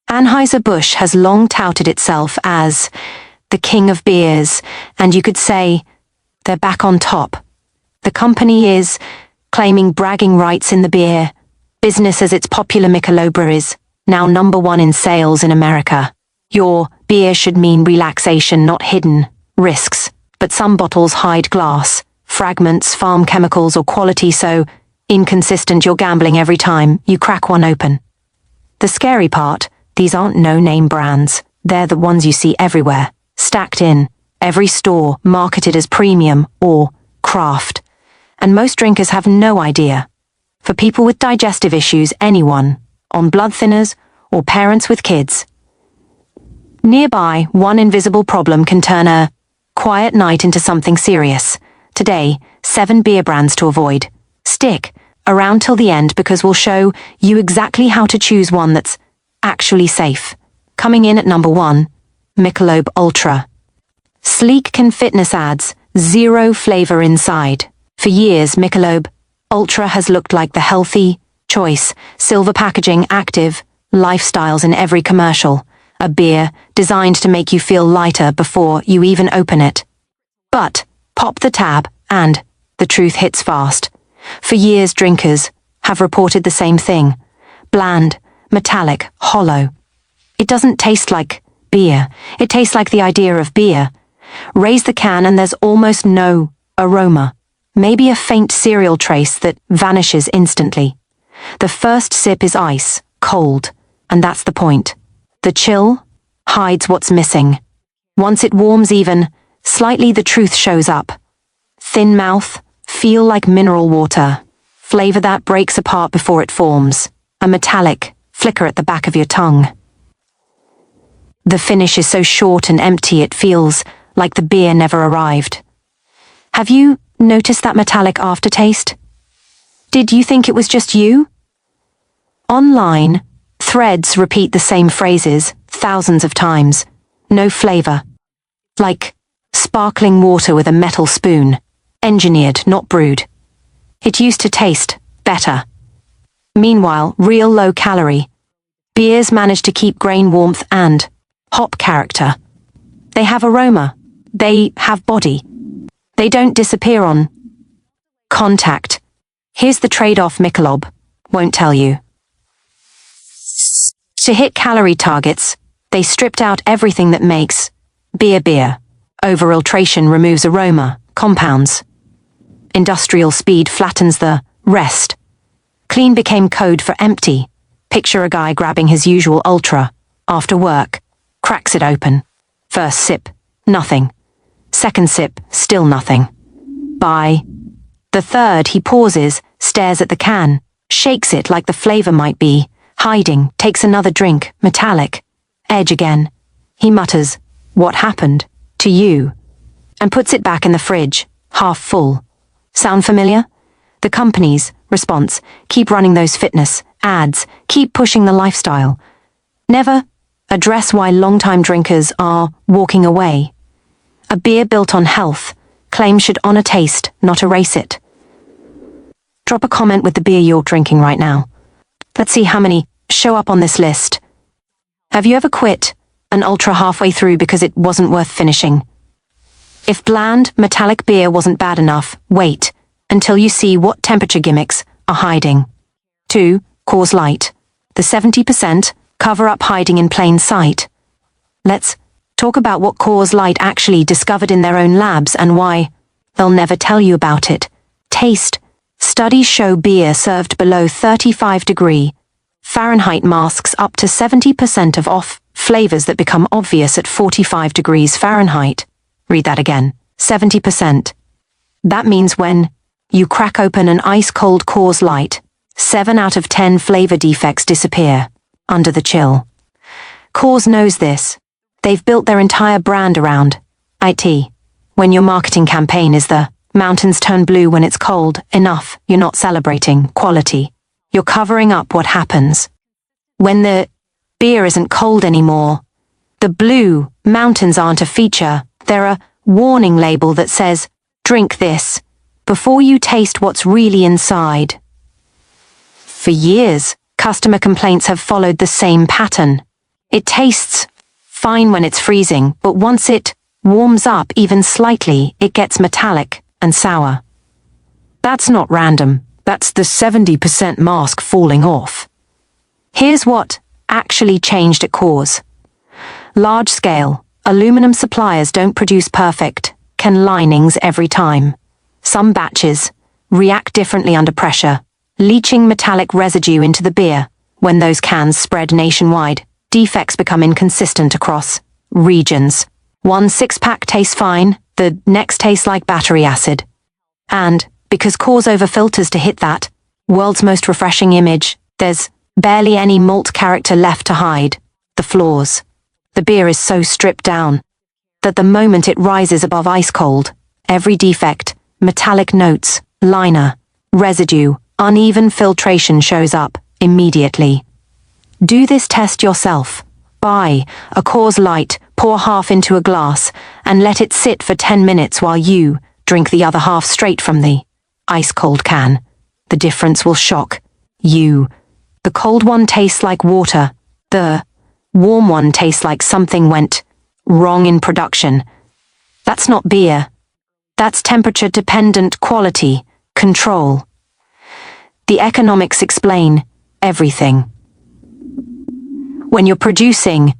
Anheuser-Busch has long touted itself as the king of beers, and you could say they're back on top. The company is claiming bragging rights in the beer business as its popular Michelob Ultra is now #1 in sales in America. Your beer should mean relaxation, not hidden risks, but some bottles hide glass, fragments, farm chemicals, or quality so inconsistent you're gambling every time you crack one open. The scary part, these aren't no-name brands. They're the ones you see everywhere, stacked in every store, marketed as premium or craft. And most drinkers have no idea. For people with digestive issues, anyone on blood thinners, or parents with kids. Nearby, one invisible problem can turn a quiet night into something serious. Today, 7 beer brands to avoid. Stick around till the end because we'll show you exactly how to choose one that's actually safe. Coming in at #1, Michelob Ultra. Sleek can fitness ads, 0 flavor inside. For years, Michelob Ultra has looked like the healthy choice, silver packaging, active lifestyles in every commercial. A beer designed to make you feel lighter before you even open it. But pop the tab and the truth hits fast. For years, drinkers have reported the same thing. Bland, metallic, hollow. It doesn't taste like beer. It tastes like the idea of beer. Raise the can and there's almost no aroma. Maybe a faint cereal trace that vanishes instantly. The first sip is ice, cold, and that's the point. The chill hides what's missing. Once it warms even slightly, the truth shows up. Thin mouth, feel like mineral water. Flavor that breaks apart before it forms. A metallic flicker at the back of your tongue. The finish is so short and empty it feels like the beer never arrived. Have you noticed that metallic aftertaste? Did you think it was just you? Online, threads repeat the same phrases thousands of times. No flavor. Like sparkling water with a metal spoon. Engineered, not brewed. It used to taste better. Meanwhile, real low calorie. Beers manage to keep grain warmth and hop character. They have aroma. They have body. They don't disappear on contact. Here's the trade-off Michelob won't tell you. To hit calorie targets, they stripped out everything that makes beer. Over-filtration removes aroma, compounds. Industrial speed flattens the rest. Clean became code for empty. Picture a guy grabbing his usual Ultra after work, cracks it open. First sip, nothing. Second sip, still nothing. By the third, he pauses, stares at the can, shakes it like the flavor might be hiding, takes another drink, metallic. Edge again. He mutters, "What happened to you?" and puts it back in the fridge, half full. Sound familiar? The company's response, keep running those fitness ads, keep pushing the lifestyle. Never address why longtime drinkers are walking away. A beer built on health, claims should honor taste, not erase it. Drop a comment with the beer you're drinking right now. Let's see how many show up on this list. Have you ever quit an Ultra halfway through because it wasn't worth finishing? If bland, metallic beer wasn't bad enough, wait until you see what temperature gimmicks are hiding. 2. Coors Light. The 70% cover-up hiding in plain sight. Let's talk about what Coors Light actually discovered in their own labs and why they'll never tell you about it. Taste. Studies show beer served below 35 Fahrenheit masks up to 70% of off flavors that become obvious at 45 degrees Fahrenheit. Read that again. 70%. That means when you crack open an ice-cold Coors Light, 7 out of 10 flavor defects disappear under the chill. Coors knows this. They've built their entire brand around IT. When your marketing campaign is the mountains turn blue when it's cold enough, you're not celebrating quality. You're covering up what happens when the beer isn't cold anymore. The blue mountains aren't a feature. They're a warning label that says, drink this before you taste what's really inside. For years, customer complaints have followed the same pattern. It tastes fine when it's freezing, but once it warms up even slightly, it gets metallic and sour. That's not random. That's the 70% mask falling off. Here's what actually changed at Coors. Large-scale, aluminum suppliers don't produce perfect can linings every time. Some batches react differently under pressure, leaching metallic residue into the beer. When those cans spread nationwide, defects become inconsistent across regions. One 6-pack tastes fine, the next tastes like battery acid. And because Coors overfilters to hit that world's most refreshing image, there's barely any malt character left to hide the flaws. The beer is so stripped down that the moment it rises above ice cold, every defect, metallic notes, liner, residue, uneven filtration shows up immediately. Do this test yourself. Buy a Coors Light, pour half into a glass, and let it sit for 10 minutes while you drink the other half straight from the ice-cold can. The difference will shock you. The cold one tastes like water. The warm one tastes like something went wrong in production. That's not beer. That's temperature-dependent quality control. The economics explain everything. When you're producing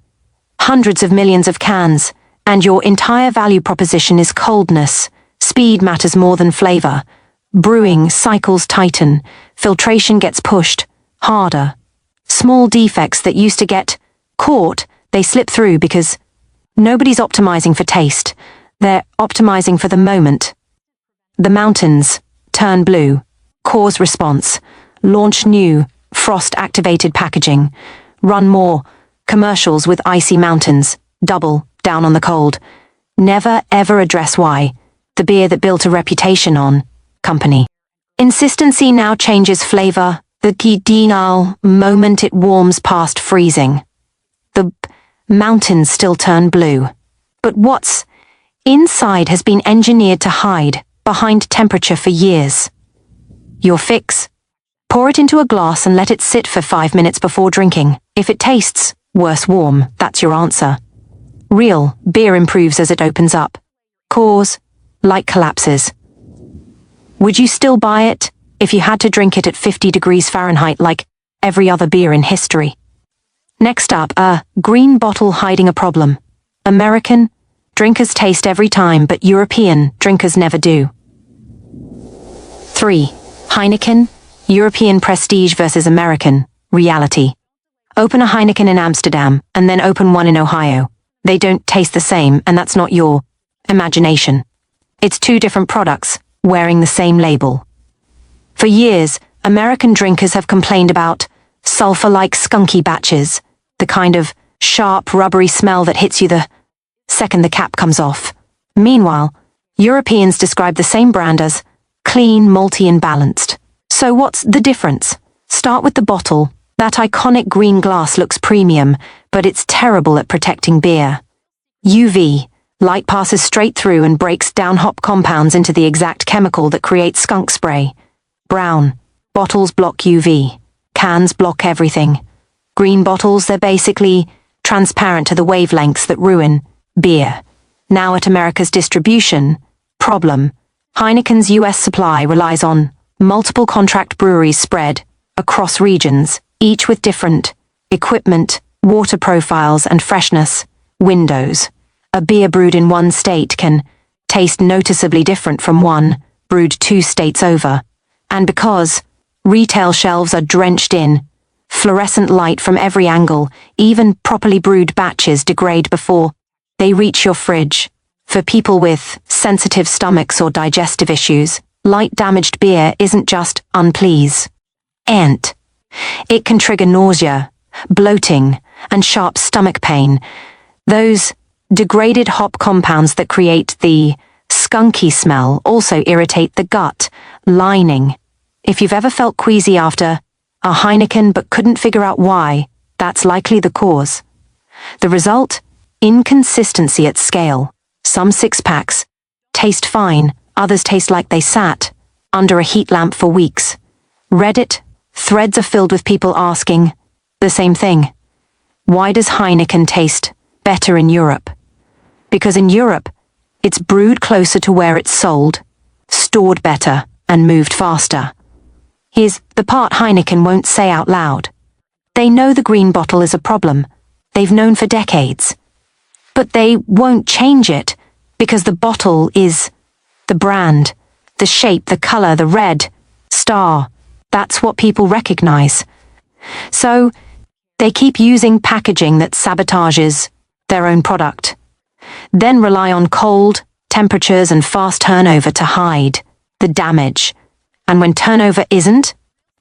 hundreds of millions of cans and your entire value proposition is coldness, speed matters more than flavor. Brewing cycles tighten, filtration gets pushed harder. Small defects that used to get caught, they slip through because nobody's optimizing for taste. They're optimizing for the moment. The mountains turn blue. Coors response. Launch new, frost-activated packaging. Run more commercials with icy mountains. Double down on the cold. Never ever address why. The beer that built a reputation on company. Insistency now changes flavor. The key moment it warms past freezing. The mountains still turn blue. But what's inside has been engineered to hide behind temperature for years. Your fix? Pour it into a glass and let it sit for 5 minutes before drinking. If it tastes worse warm, that's your answer. Real beer improves as it opens up. Coors Light collapses. Would you still buy it if you had to drink it at 50 degrees Fahrenheit like every other beer in history? Next up, a green bottle hiding a problem. American drinkers taste every time, but European drinkers never do. 3. Heineken, European prestige versus American reality. Open a Heineken in Amsterdam and then open one in Ohio. They don't taste the same, and that's not your imagination. It's two different products wearing the same label. For years, American drinkers have complained about sulfur-like skunky batches, the kind of sharp, rubbery smell that hits you the second the cap comes off. Meanwhile, Europeans describe the same brand as clean, malty, and balanced. So what's the difference? Start with the bottle. That iconic green glass looks premium, but it's terrible at protecting beer. UV light passes straight through and breaks down hop compounds into the exact chemical that creates skunk spray. Brown bottles block UV. Cans block everything. Green bottles, they're basically transparent to the wavelengths that ruin beer. Now at America's distribution problem, Heineken's US supply relies on multiple contract breweries spread across regions, each with different equipment, water profiles, and freshness windows. A beer brewed in one state can taste noticeably different from one brewed 2 states over. And because retail shelves are drenched in fluorescent light from every angle, even properly brewed batches degrade before they reach your fridge. For people with sensitive stomachs or digestive issues, light-damaged beer isn't just unpleasant. It can trigger nausea, bloating, and sharp stomach pain. Those degraded hop compounds that create the skunky smell also irritate the gut lining. If you've ever felt queasy after a Heineken but couldn't figure out why, that's likely the cause. The result? Inconsistency at scale. Some 6-packs taste fine, others taste like they sat under a heat lamp for weeks. Reddit threads are filled with people asking the same thing. Why does Heineken taste better in Europe? Because in Europe, it's brewed closer to where it's sold, stored better, and moved faster. Here's the part Heineken won't say out loud. They know the green bottle is a problem. They've known for decades. But they won't change it because the bottle is the brand, the shape, the color, the red star. That's what people recognize. So they keep using packaging that sabotages their own product, then rely on cold temperatures and fast turnover to hide the damage. And when turnover isn't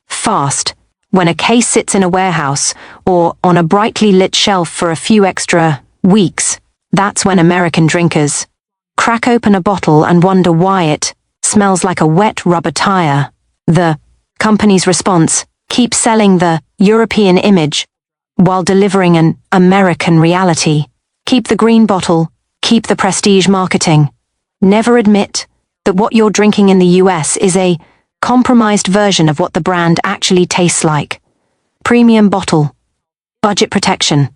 fast, when a case sits in a warehouse or on a brightly lit shelf for a few extra weeks, that's when American drinkers crack open a bottle and wonder why it smells like a wet rubber tire. The company's response: keep selling the European image while delivering an American reality. Keep the green bottle, keep the prestige marketing. Never admit that what you're drinking in the US is a compromised version of what the brand actually tastes like. Premium bottle. Budget protection.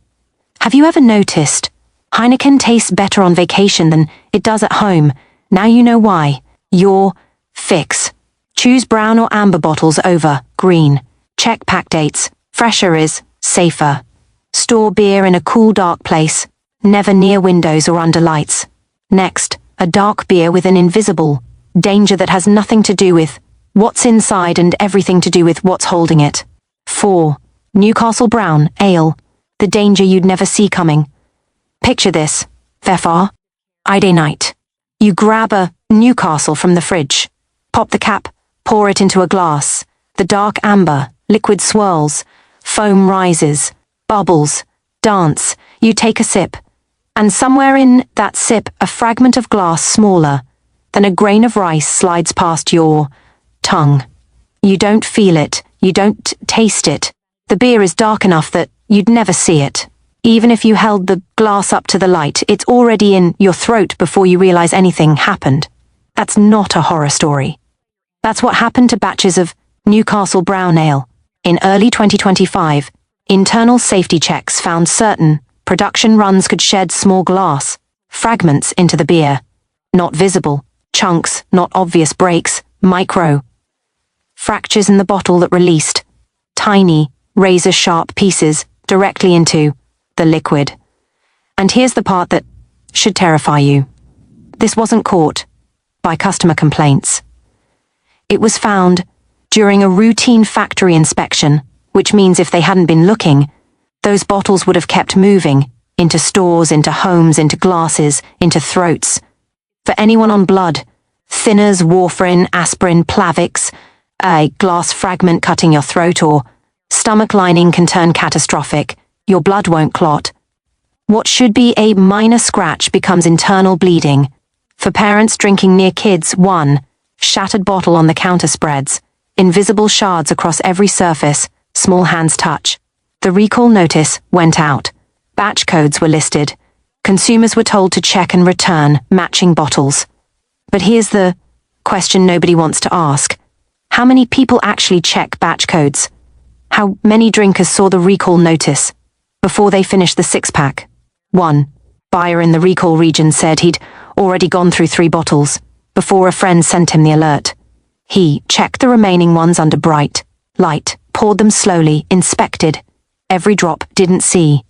Have you ever noticed Heineken tastes better on vacation than it does at home? Now you know why. Your fix. Choose brown or amber bottles over green. Check pack dates. Fresher is safer. Store beer in a cool, dark place, never near windows or under lights. Next, a dark beer with an invisible danger that has nothing to do with what's inside and everything to do with what's holding it. 4. Newcastle Brown Ale. The danger you'd never see coming. Picture this. Friday night. You grab a Newcastle from the fridge. Pop the cap, pour it into a glass. The dark amber, liquid swirls, foam rises, bubbles, dance. You take a sip. And somewhere in that sip, a fragment of glass smaller than a grain of rice slides past your tongue. You don't feel it. You don't taste it. The beer is dark enough that you'd never see it. Even if you held the glass up to the light, it's already in your throat before you realize anything happened. That's not a horror story. That's what happened to batches of Newcastle Brown Ale. In early 2025, internal safety checks found certain production runs could shed small glass fragments into the beer. Not visible chunks, not obvious breaks, micro fractures in the bottle that released tiny, razor-sharp pieces directly into the liquid. And here's the part that should terrify you. This wasn't caught by customer complaints. It was found during a routine factory inspection, which means if they hadn't been looking, those bottles would have kept moving into stores, into homes, into glasses, into throats. For anyone on blood, thinners, warfarin, aspirin, Plavix, a glass fragment cutting your throat or stomach lining can turn catastrophic. Your blood won't clot. What should be a minor scratch becomes internal bleeding. For parents drinking near kids, one shattered bottle on the counter spreads, invisible shards across every surface, small hands touch. The recall notice went out. Batch codes were listed. Consumers were told to check and return matching bottles. But here's the question nobody wants to ask. How many people actually check batch codes? How many drinkers saw the recall notice before they finished the six-pack? One buyer in the recall region said he'd already gone through 3 bottles before a friend sent him the alert. He checked the remaining ones under bright light, poured them slowly, inspected. Every drop, didn't see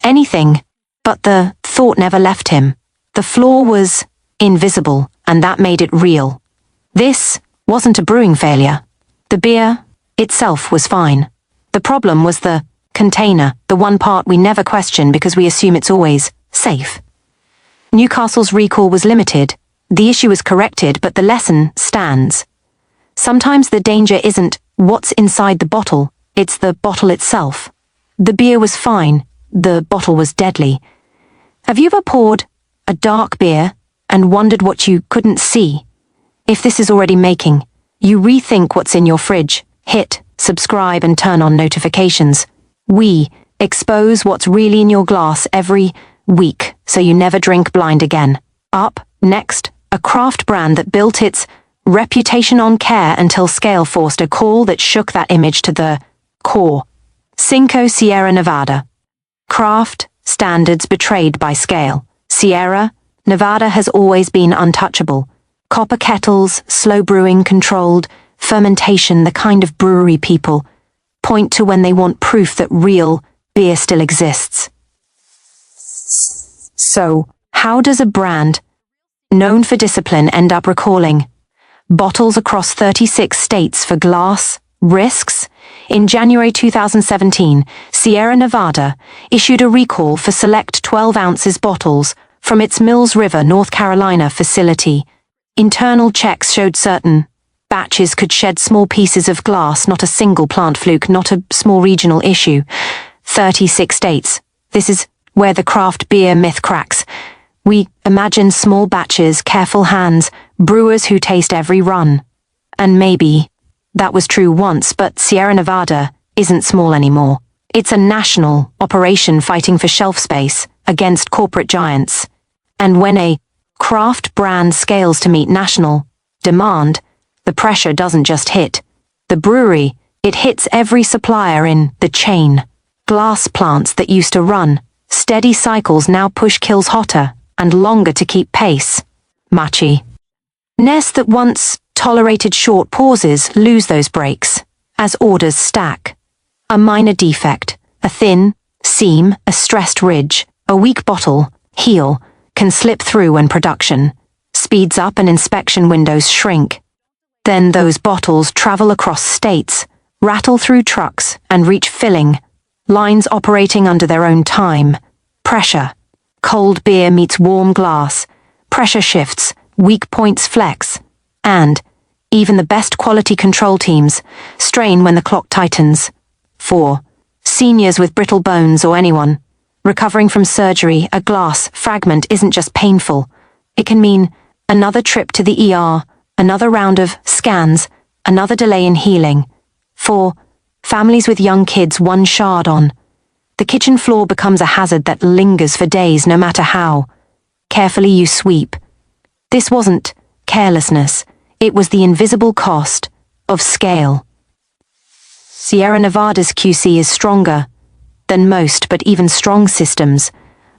anything, but the thought never left him. The flaw was invisible, and that made it real. This wasn't a brewing failure. The beer itself was fine. The problem was the container, the one part we never question because we assume it's always safe. Newcastle's recall was limited. The issue was corrected, but the lesson stands. Sometimes the danger isn't what's inside the bottle, it's the bottle itself. The beer was fine, the bottle was deadly. Have you ever poured a dark beer and wondered what you couldn't see? If this is already making you rethink what's in your fridge, hit subscribe and turn on notifications. We expose what's really in your glass every week so you never drink blind again. Up next, a craft brand that built its reputation on care until scale forced a call that shook that image to the core. Cinco Sierra Nevada. Craft standards betrayed by scale. Sierra Nevada has always been untouchable. Copper kettles, slow brewing controlled, fermentation, the kind of brewery people point to when they want proof that real beer still exists. So, how does a brand known for discipline end up recalling bottles across 36 states for glass risks? In January 2017, Sierra Nevada issued a recall for select 12 ounces bottles from its Mills River, North Carolina facility. Internal checks showed certain batches could shed small pieces of glass, not a single plant fluke, not a small regional issue. 36 states. This is where the craft beer myth cracks. We imagine small batches, careful hands, brewers who taste every run. And maybe that was true once, but Sierra Nevada isn't small anymore. It's a national operation fighting for shelf space against corporate giants. And when a craft brand scales to meet national demand, the pressure doesn't just hit the brewery, it hits every supplier in the chain. Glass plants that used to run steady cycles now push kills hotter and longer to keep pace. Machi. Nests that once tolerated short pauses lose those breaks as orders stack. A minor defect, a thin seam, a stressed ridge, a weak bottle, heel, can slip through when production speeds up and inspection windows shrink. Then those bottles travel across states, rattle through trucks, and reach filling lines operating under their own time. Pressure. Cold beer meets warm glass. Pressure shifts, weak points flex. And even the best quality control teams strain when the clock tightens. 4. Seniors with brittle bones or anyone recovering from surgery, a glass fragment isn't just painful. It can mean another trip to the ER, another round of scans, another delay in healing. 4. Families with young kids, one shard on. The kitchen floor becomes a hazard that lingers for days no matter how carefully you sweep. This wasn't carelessness, it was the invisible cost of scale. Sierra Nevada's QC is stronger than most, but even strong systems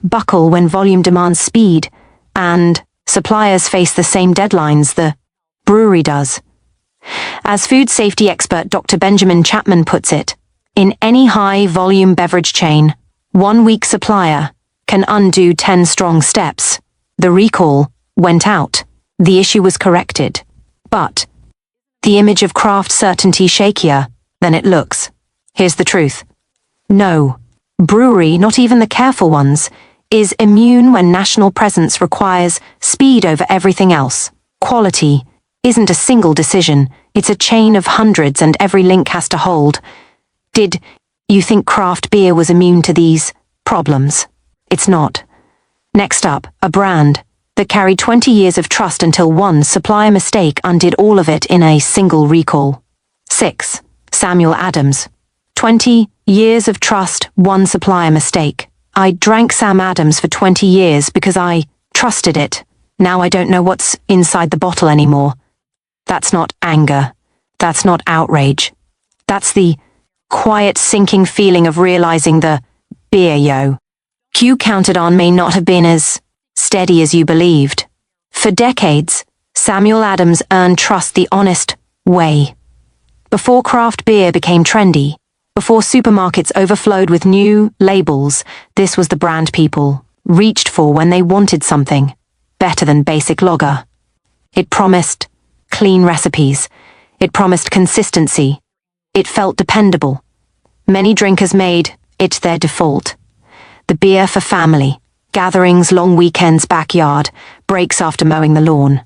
buckle when volume demands speed, and suppliers face the same deadlines the brewery does. As food safety expert Dr. Benjamin Chapman puts it, in any high-volume beverage chain, 1 weak supplier can undo 10 strong steps. The recall went out. The issue was corrected. But the image of craft certainty shakier than it looks. Here's the truth. No brewery, not even the careful ones, is immune when national presence requires speed over everything else. Quality isn't a single decision, it's a chain of hundreds and every link has to hold. Did you think craft beer was immune to these problems? It's not. Next up, a brand that carried 20 years of trust until one supplier mistake undid all of it in a single recall. 6. Samuel Adams. 20 years of trust, one supplier mistake. I drank Sam Adams for 20 years because I trusted it. Now I don't know what's inside the bottle anymore. That's not anger. That's not outrage. That's the quiet sinking feeling of realizing the beer you counted on may not have been as steady as you believed. For decades, Samuel Adams earned trust the honest way. Before craft beer became trendy, before supermarkets overflowed with new labels, this was the brand people reached for when they wanted something better than basic lager. It promised clean recipes. It promised consistency. It felt dependable. Many drinkers made it their default. The beer for family, gatherings, long weekends, backyard, breaks after mowing the lawn.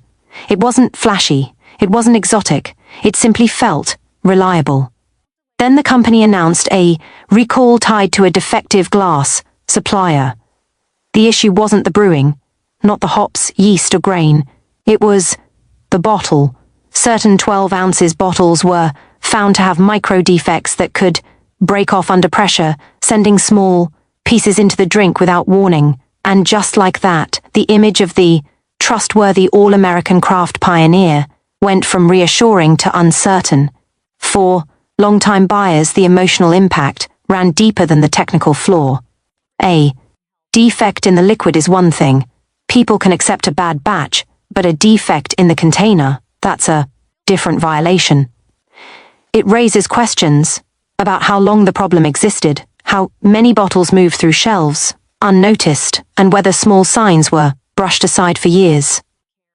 It wasn't flashy. It wasn't exotic. It simply felt reliable. Then the company announced a recall tied to a defective glass supplier. The issue wasn't the brewing, not the hops, yeast, or grain. It was the bottle. Certain 12 ounces bottles were found to have micro defects that could break off under pressure, sending small pieces into the drink without warning. And just like that, the image of the trustworthy all-American craft pioneer went from reassuring to uncertain. For long-time buyers, the emotional impact ran deeper than the technical flaw. A defect in the liquid is one thing. People can accept a bad batch, but a defect in the container, that's a different violation. It raises questions about how long the problem existed, how many bottles moved through shelves, unnoticed, and whether small signs were brushed aside for years.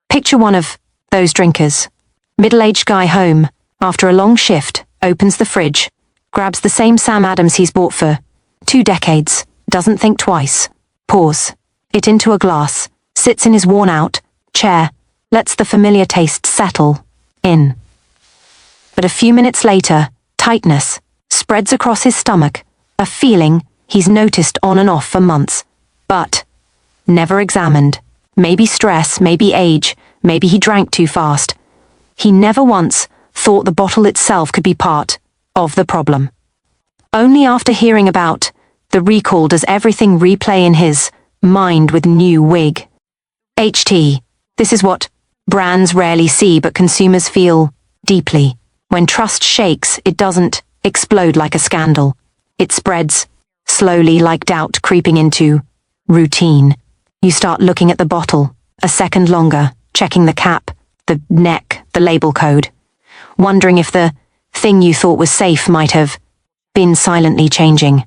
Picture one of those drinkers. Middle-aged guy home, after a long shift, opens the fridge, grabs the same Sam Adams he's bought for 2 decades, doesn't think twice, pours it into a glass, sits in his worn-out chair, lets the familiar taste settle in. But a few minutes later, tightness spreads across his stomach, a feeling he's noticed on and off for months, but never examined. Maybe stress, maybe age, maybe he drank too fast. He never once thought the bottle itself could be part of the problem. Only after hearing about the recall does everything replay in his mind with new wig. HT. This is what brands rarely see but consumers feel deeply. When trust shakes, it doesn't explode like a scandal. It spreads slowly like doubt creeping into routine. You start looking at the bottle a second longer, checking the cap, the neck, the label code, wondering if the thing you thought was safe might have been silently changing.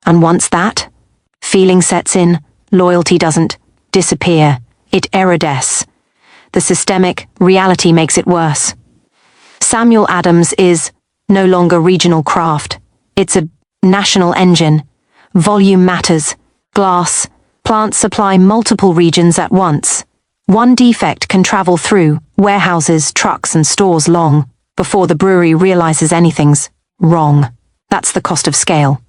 And once that feeling sets in, loyalty doesn't disappear, it erodes. The systemic reality makes it worse. Samuel Adams is no longer regional craft. It's a national engine. Volume matters. Glass. Plants supply multiple regions at once. One defect can travel through warehouses, trucks, and stores long before the brewery realizes anything's wrong. That's the cost of scale.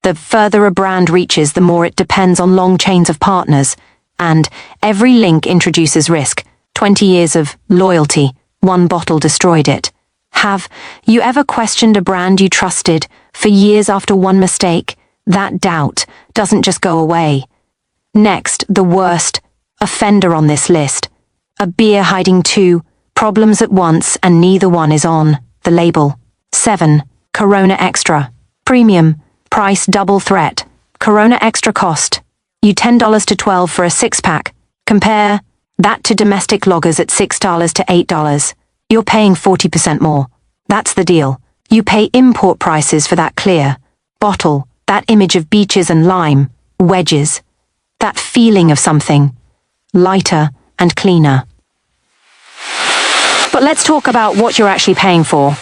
The further a brand reaches, the more it depends on long chains of partners, and every link introduces risk. 20 years of loyalty, one bottle destroyed it. Have you ever questioned a brand you trusted for years after one mistake? That doubt doesn't just go away. Next, the worst offender on this list. A beer hiding 2 problems at once and neither one is on the label. 7. Corona Extra. Premium. Price double threat. Corona Extra cost you $10 to $12 for a 6-pack. Compare that to domestic lagers at $6 to $8. You're paying 40% more. That's the deal. You pay import prices for that clear bottle, that image of beaches and lime, wedges, that feeling of something lighter and cleaner. But let's talk about what you're actually paying for.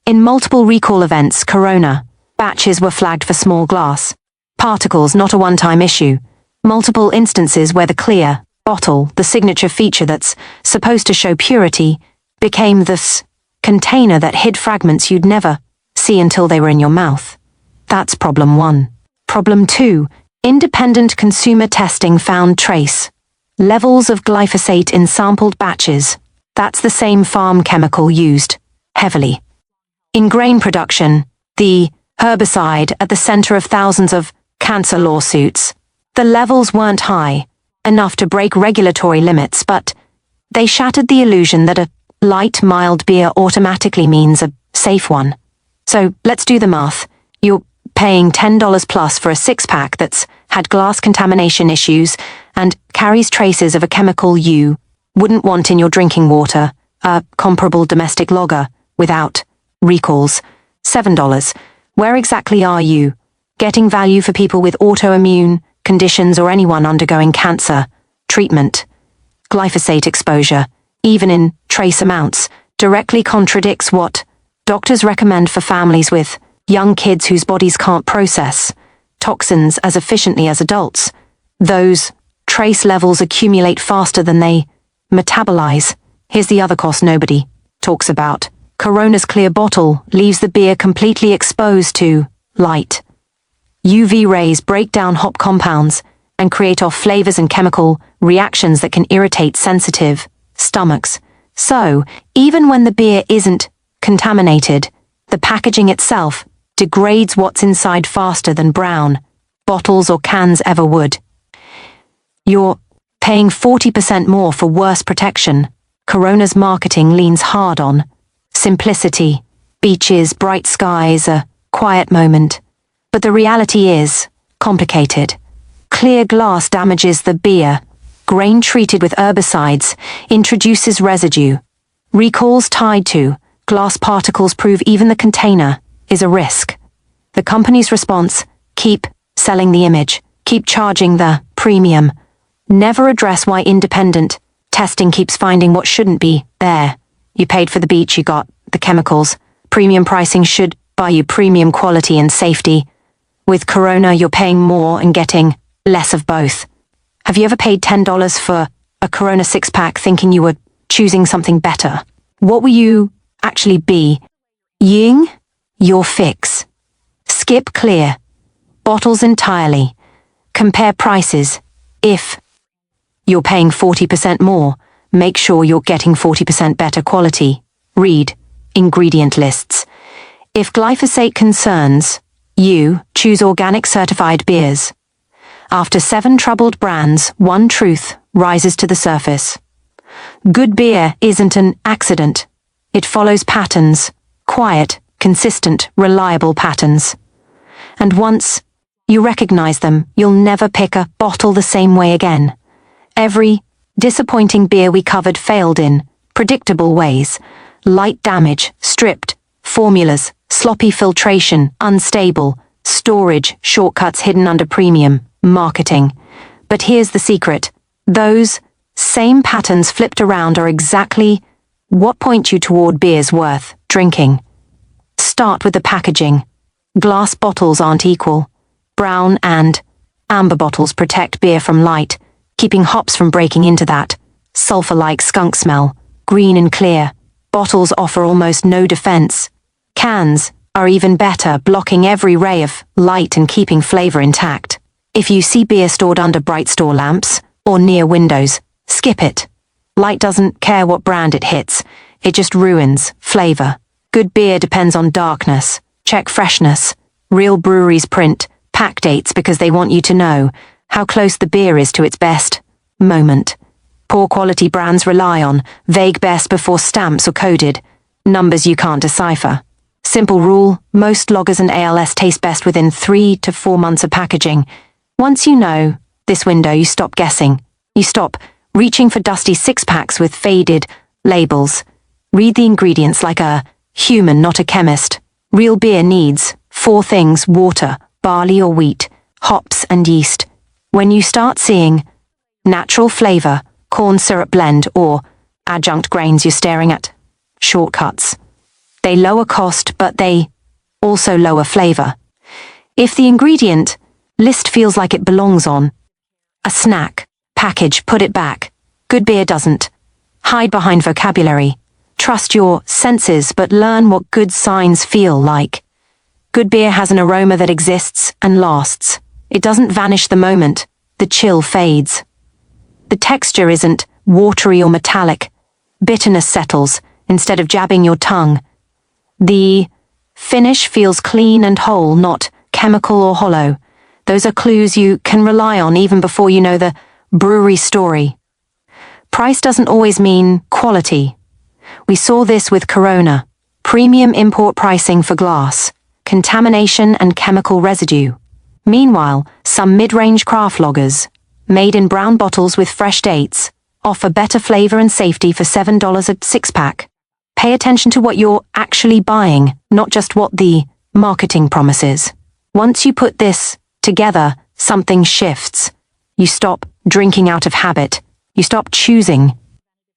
In multiple recall events, Corona batches were flagged for small glass particles, not a one-time issue. Multiple instances where the clear bottle, the signature feature that's supposed to show purity, became this container that hid fragments you'd never see until they were in your mouth. That's problem 1. Problem 2. Independent consumer testing found trace levels of glyphosate in sampled batches. That's the same farm chemical used heavily in grain production, the herbicide at the center of thousands of cancer lawsuits. The levels weren't high enough to break regulatory limits, but they shattered the illusion that a light, mild beer automatically means a safe one. So let's do the math. You're paying $10 plus for a 6-pack that's had glass contamination issues and carries traces of a chemical you wouldn't want in your drinking water, a comparable domestic lager without recalls. $7. Where exactly are you getting value for people with autoimmune conditions or anyone undergoing cancer treatment? Glyphosate exposure, even in trace amounts, directly contradicts what doctors recommend for families with young kids whose bodies can't process toxins as efficiently as adults. Those trace levels accumulate faster than they metabolize. Here's the other cost nobody talks about. Corona's clear bottle leaves the beer completely exposed to light. UV rays break down hop compounds and create off flavors and chemical reactions that can irritate sensitive stomachs. So, even when the beer isn't contaminated, the packaging itself degrades what's inside faster than brown bottles or cans ever would. You're paying 40% more for worse protection. Corona's marketing leans hard on simplicity, beaches, bright skies, a quiet moment. But the reality is complicated. Clear glass damages the beer. Grain treated with herbicides introduces residue. Recalls tied to glass particles prove even the container is a risk. The company's response: keep selling the image, keep charging the premium. Never address why independent testing keeps finding what shouldn't be there. You paid for the beach, you got the chemicals. Premium pricing should buy you premium quality and safety. With Corona, you're paying more and getting less of both. Have you ever paid $10 for a Corona 6-pack thinking you were choosing something better? What will you actually be? Ying your fix. Skip clear. Bottles entirely. Compare prices. If you're paying 40% more, make sure you're getting 40% better quality. Read ingredient lists. If glyphosate concerns you, choose organic certified beers. After 7 troubled brands, one truth rises to the surface. Good beer isn't an accident. It follows patterns. Quiet, consistent, reliable patterns. And once you recognize them, you'll never pick a bottle the same way again. Every disappointing beer we covered failed in predictable ways. Light damage, stripped, formulas, sloppy filtration, unstable, storage, shortcuts hidden under premium marketing. But here's the secret. Those same patterns flipped around are exactly what point you toward beers worth drinking. Start with the packaging. Glass bottles aren't equal. Brown and amber bottles protect beer from light, keeping hops from breaking into that sulfur-like skunk smell. Green and clear. Bottles offer almost no defense. Cans are even better, blocking every ray of light and keeping flavor intact. If you see beer stored under bright store lamps or near windows, skip it. Light doesn't care what brand it hits. It just ruins flavor. Good beer depends on darkness. Check freshness. Real breweries print pack dates because they want you to know how close the beer is to its best moment. Poor quality brands rely on vague best before stamps or coded numbers you can't decipher. Simple rule, most lagers and ALS taste best within 3 to 4 months of packaging. Once you know this window, you stop guessing. You stop reaching for dusty 6-packs with faded labels. Read the ingredients like a human, not a chemist. Real beer needs 4 things: water, barley or wheat, hops and yeast. When you start seeing natural flavor, corn syrup blend, or adjunct grains, you're staring at shortcuts. They lower cost, but they also lower flavor. If the ingredient list feels like it belongs on a snack package, put it back. Good beer doesn't hide behind vocabulary. Trust your senses, but learn what good signs feel like. Good beer has an aroma that exists and lasts. It doesn't vanish the moment the chill fades. The texture isn't watery or metallic. Bitterness settles instead of jabbing your tongue. The finish feels clean and whole, not chemical or hollow. Those are clues you can rely on even before you know the brewery story. Price doesn't always mean quality. We saw this with Corona. Premium import pricing for glass, contamination and chemical residue. Meanwhile, some mid-range craft lagers, made in brown bottles with fresh dates, offer better flavor and safety for $7 a 6-pack. Pay attention to what you're actually buying, not just what the marketing promises. Once you put this together, something shifts. You stop drinking out of habit. You stop choosing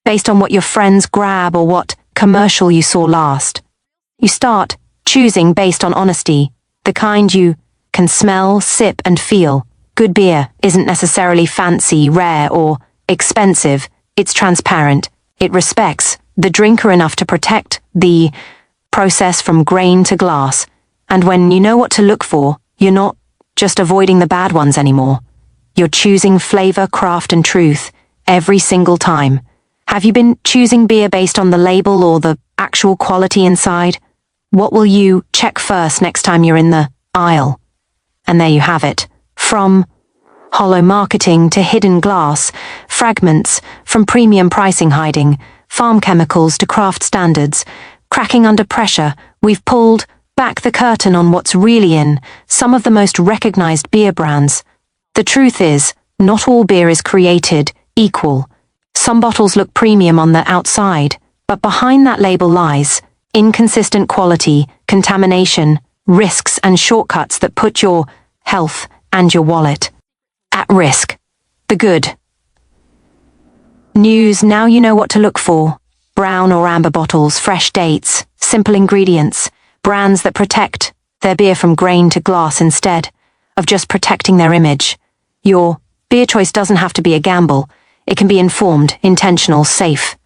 based on what your friends grab or what commercial you saw last. You start choosing based on honesty, the kind you can smell, sip, and feel. Good beer isn't necessarily fancy, rare, or expensive. It's transparent. It respects the drinker enough to protect the process from grain to glass. And when you know what to look for, you're not just avoiding the bad ones anymore. You're choosing flavor, craft, and truth every single time. Have you been choosing beer based on the label or the actual quality inside? What will you check first next time you're in the aisle? And there you have it. From hollow marketing to hidden glass, fragments, from premium pricing hiding, farm chemicals to craft standards, cracking under pressure, we've pulled back the curtain on what's really in some of the most recognized beer brands. The truth is, not all beer is created equal. Some bottles look premium on the outside, but behind that label lies inconsistent quality, contamination, risks and shortcuts that put your health and your wallet at risk. The good news: now you know what to look for. Brown or amber bottles, fresh dates, simple ingredients, brands that protect their beer from grain to glass instead of just protecting their image. Your beer choice doesn't have to be a gamble. It can be informed, intentional, safe.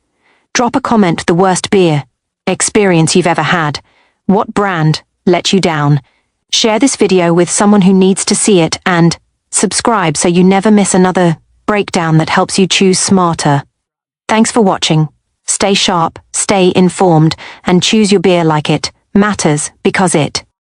Drop a comment: the worst beer experience you've ever had. What brand let you down? Share this video with someone who needs to see it, and subscribe so you never miss another breakdown that helps you choose smarter. Thanks for watching. Stay sharp, stay informed, and choose your beer like it matters, because it